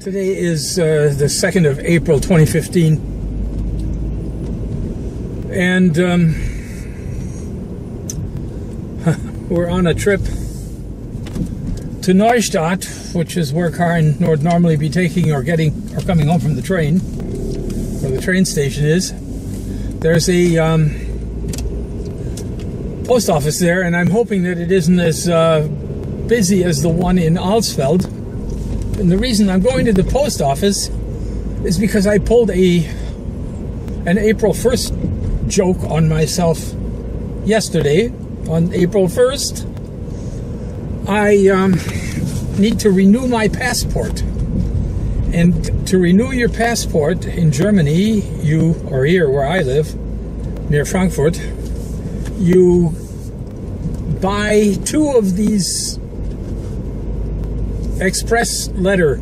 Today is the 2nd of April 2015, and we're on a trip to Neustadt, which is where Karen would normally be taking or coming home from the train, where the train station is. There's a post office there, and I'm hoping that it isn't as busy as the one in Alsfeld. And the reason I'm going to the post office is because I pulled an April 1st joke on myself yesterday. On April 1st, I need to renew my passport. And to renew your passport in Germany, or here where I live, near Frankfurt, you buy 2 of these express letter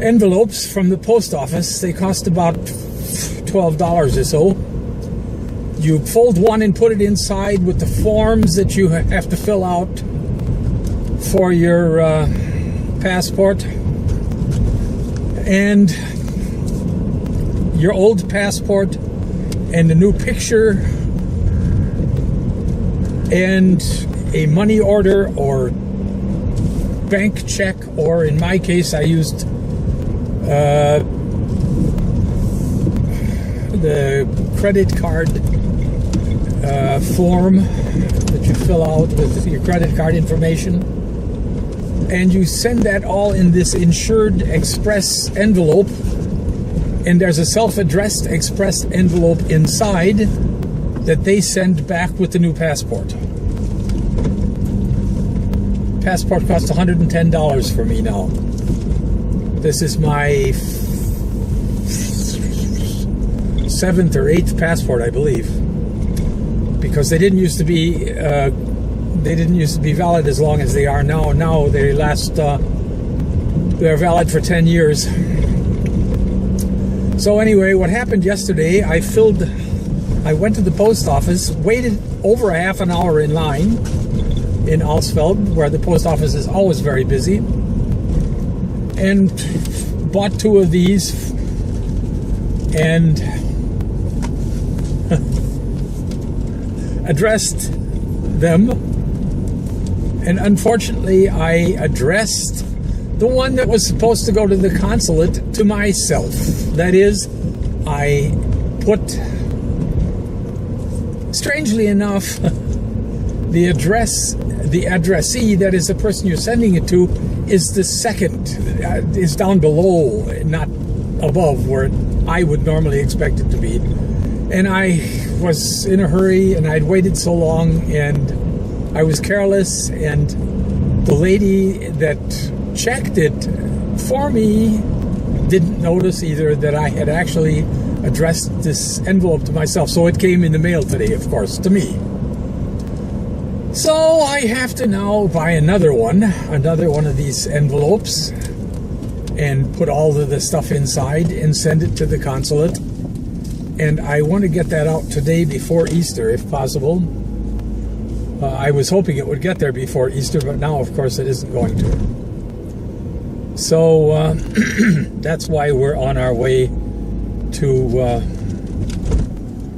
envelopes from the post office. They cost about $12 or so. You fold one and put it inside with the forms that you have to fill out for your passport, and your old passport, and a new picture, and a money order or bank check, or in my case I used the credit card form that you fill out with your credit card information, and you send that all in this insured express envelope, and there's a self-addressed express envelope inside that they send back with the new passport. Passport costs $110 for me now. This is my 7th or 8th passport, I believe, because they didn't used to be valid as long as they are now. Now they last. They're valid for 10 years. So anyway, what happened yesterday? I went to the post office, waited over a half an hour in line in Alsfeld, where the post office is always very busy, and bought 2 of these, and addressed them. And unfortunately, I addressed the one that was supposed to go to the consulate to myself. That is, I put, strangely enough, the addressee, that is the person you're sending it to, is the second, is down below, not above where I would normally expect it to be. And I was in a hurry, and I'd waited so long, and I was careless, and the lady that checked it for me didn't notice either that I had actually addressed this envelope to myself. So it came in the mail today, of course, to me. So I have to now buy another one of these envelopes, and put all of the stuff inside and send it to the consulate. And I want to get that out today before Easter, if possible. I was hoping it would get there before Easter, but now, of course, it isn't going to. So that's why we're on our way to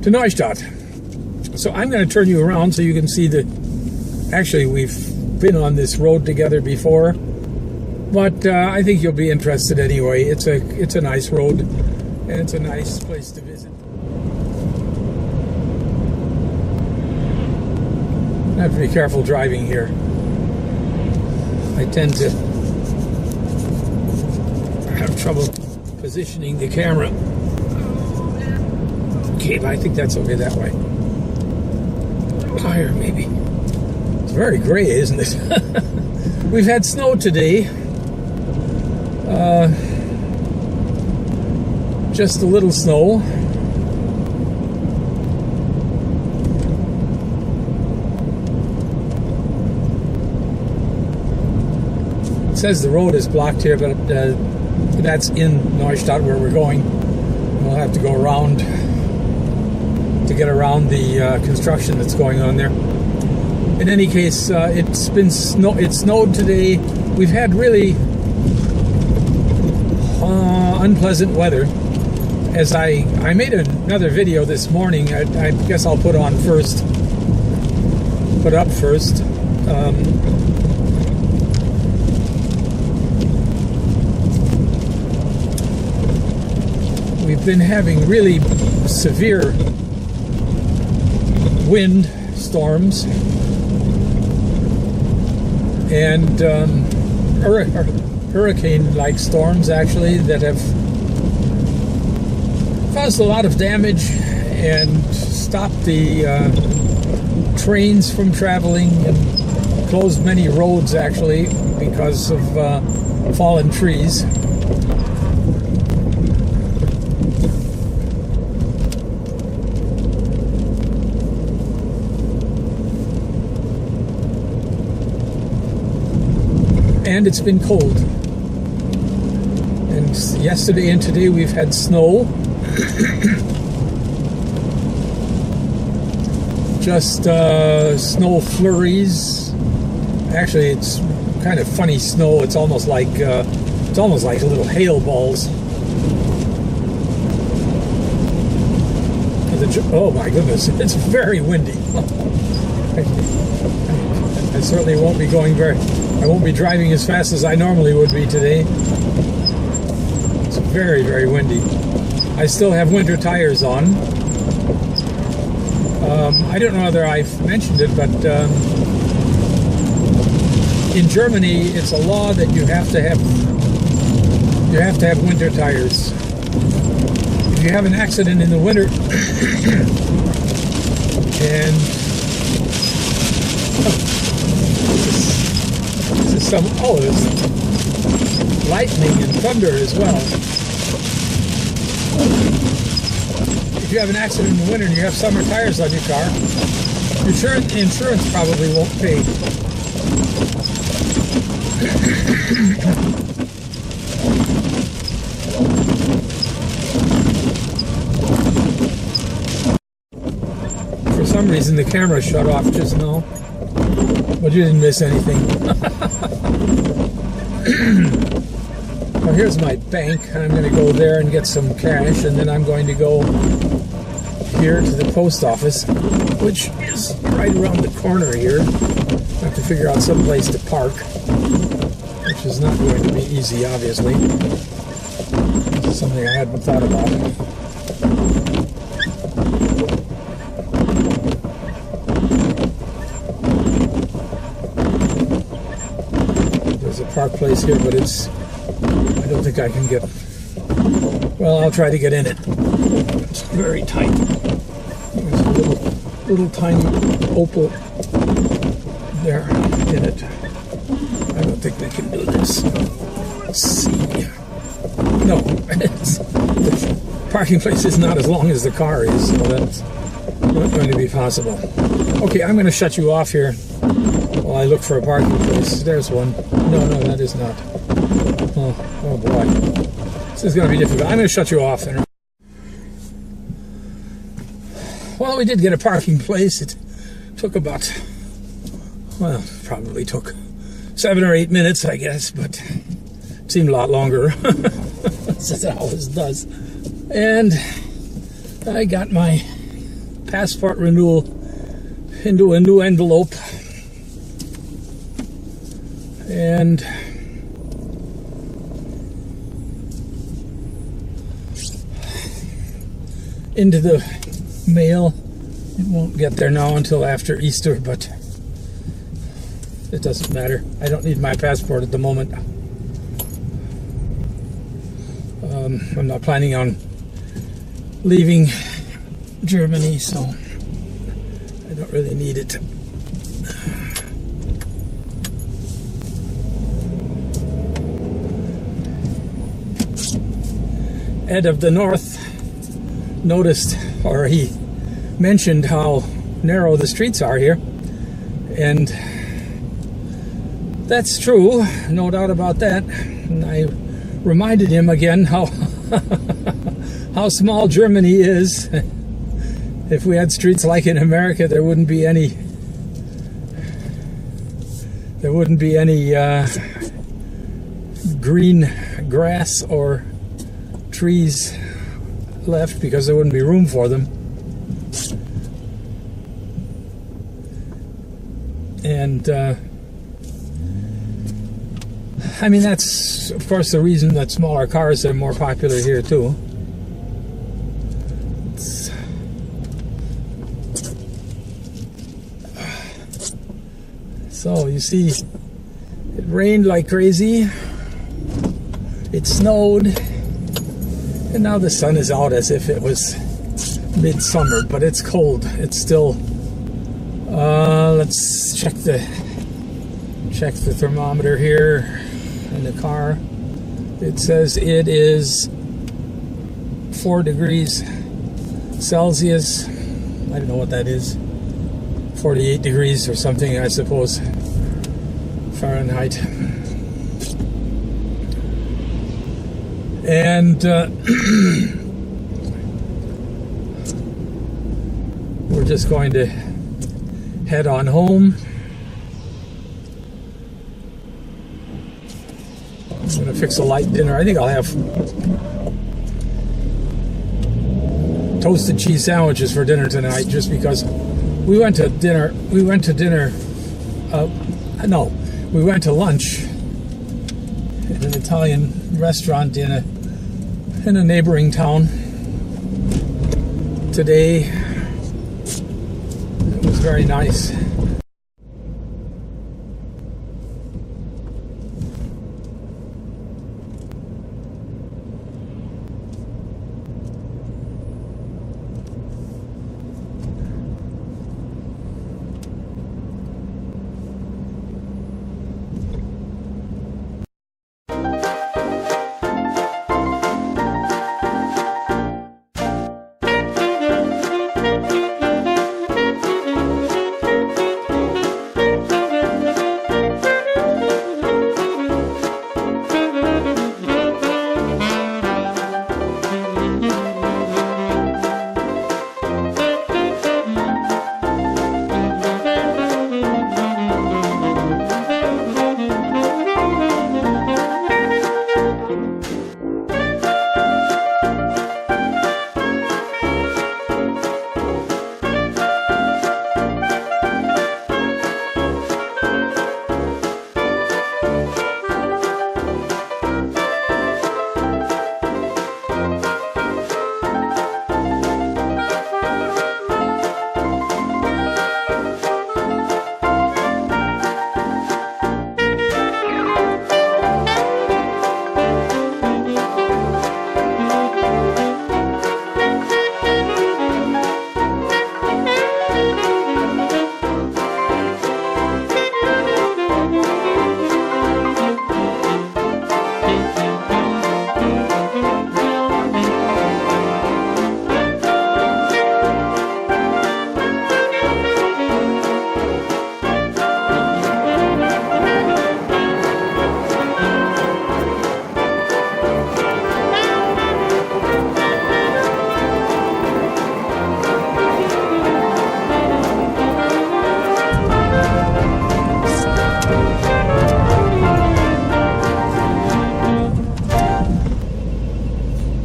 Neustadt. So I'm going to turn you around so you can see the. Actually, we've been on this road together before, but I think you'll be interested anyway. It's a nice road, and it's a nice place to visit. I have to be careful driving here. I tend to have trouble positioning the camera. Okay, but I think that's okay that way. Higher, maybe. It's very gray, isn't it? We've had snow today. Just a little snow. It says the road is blocked here, but that's in Neustadt where we're going. We'll have to go around to get around the construction that's going on there. In any case, it snowed today. We've had really unpleasant weather. As I made another video this morning, I guess I'll put up first. We've been having really severe wind storms and hurricane-like storms, actually, that have caused a lot of damage and stopped the trains from traveling and closed many roads, actually, because of fallen trees. And it's been cold. And yesterday and today we've had snow. Just snow flurries. Actually, it's kind of funny snow. It's almost like little hail balls. Oh my goodness, it's very windy. I certainly won't be I won't be driving as fast as I normally would be today. It's very, very windy. I still have winter tires on. I don't know whether I've mentioned it, but in Germany, it's a law that you have to have winter tires. If you have an accident in the winter and there's lightning and thunder as well. If you have an accident in the winter and you have summer tires on your car, insurance probably won't pay. For some reason the camera shut off just now, but you didn't miss anything. Well, here's my bank. I'm going to go there and get some cash, and then I'm going to go here to the post office, which is right around the corner here. I have to figure out some place to park, which is not going to be easy, obviously. This is something I hadn't thought about. There's a park place here, but I don't think I can get. Well, I'll try to get in it. It's very tight. There's a little tiny opal there in it. I don't think they can do this. Let's see. No, the parking place is not as long as the car is, so that's not going to be possible. Okay, I'm going to shut you off here while I look for a parking place. There's one. No, that is not. Oh boy. This is going to be difficult. I'm going to shut you off. Well, we did get a parking place. It took probably took 7 or 8 minutes, I guess, but it seemed a lot longer. This is how it always does. And I got my passport renewal into a new envelope. And into the mail. It won't get there now until after Easter, but it doesn't matter. I don't need my passport at the moment. I'm not planning on leaving Germany, so I don't really need it. Ed of the North noticed, or he mentioned how narrow the streets are here, and that's true, no doubt about that. And I reminded him again how how small Germany is. If we had streets like in America, there wouldn't be any green grass or trees left because there wouldn't be room for them. And I mean, that's of course the reason that smaller cars are more popular here too. So you see, it rained like crazy, it snowed, and now the sun is out as if it was midsummer, but it's cold. It's still, let's check the thermometer here in the car. It says it is 4 degrees Celsius. I don't know what that is. 48 degrees or something, I suppose, Fahrenheit. And we're just going to head on home. I'm going to fix a light dinner. I think I'll have toasted cheese sandwiches for dinner tonight, just because we went to lunch at an Italian restaurant in a neighboring town today. It was very nice.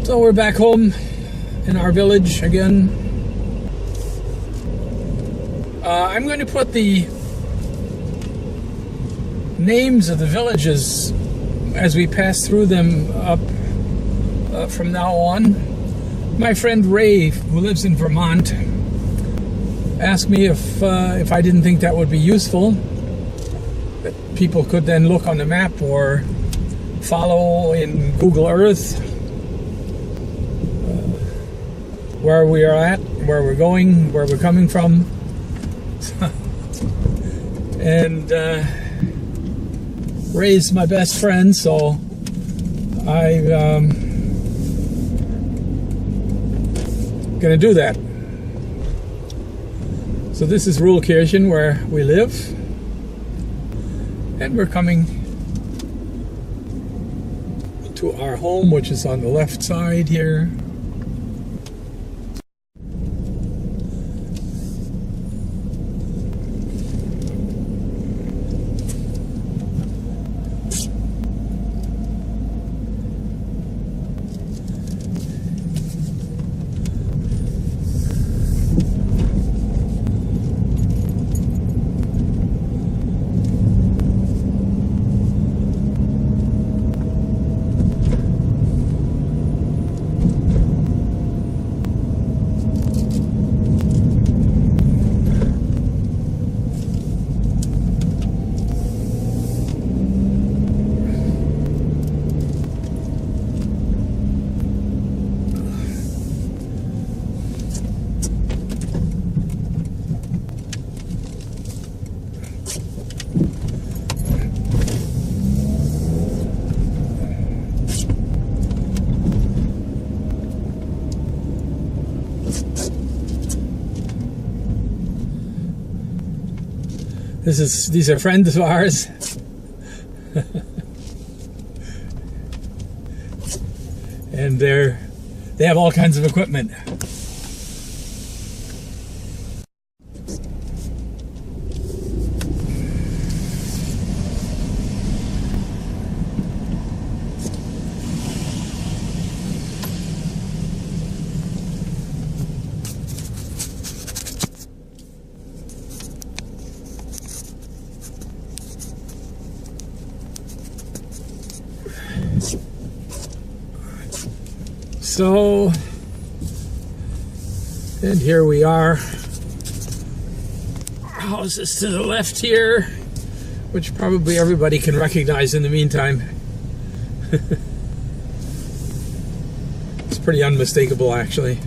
So we're back home in our village again. I'm going to put the names of the villages as we pass through them up from now on. My friend Ray, who lives in Vermont, asked me if I didn't think that would be useful, that people could then look on the map or follow in Google Earth where we are at, where we're going, where we're coming from. And Ray's my best friend, so I'm gonna do that. So this is Ruhlkirchen, where we live, and we're coming to our home, which is on the left side here. These are friends of ours. And they have all kinds of equipment. So, and here we are. Our house is to the left here, which probably everybody can recognize in the meantime. It's pretty unmistakable, actually.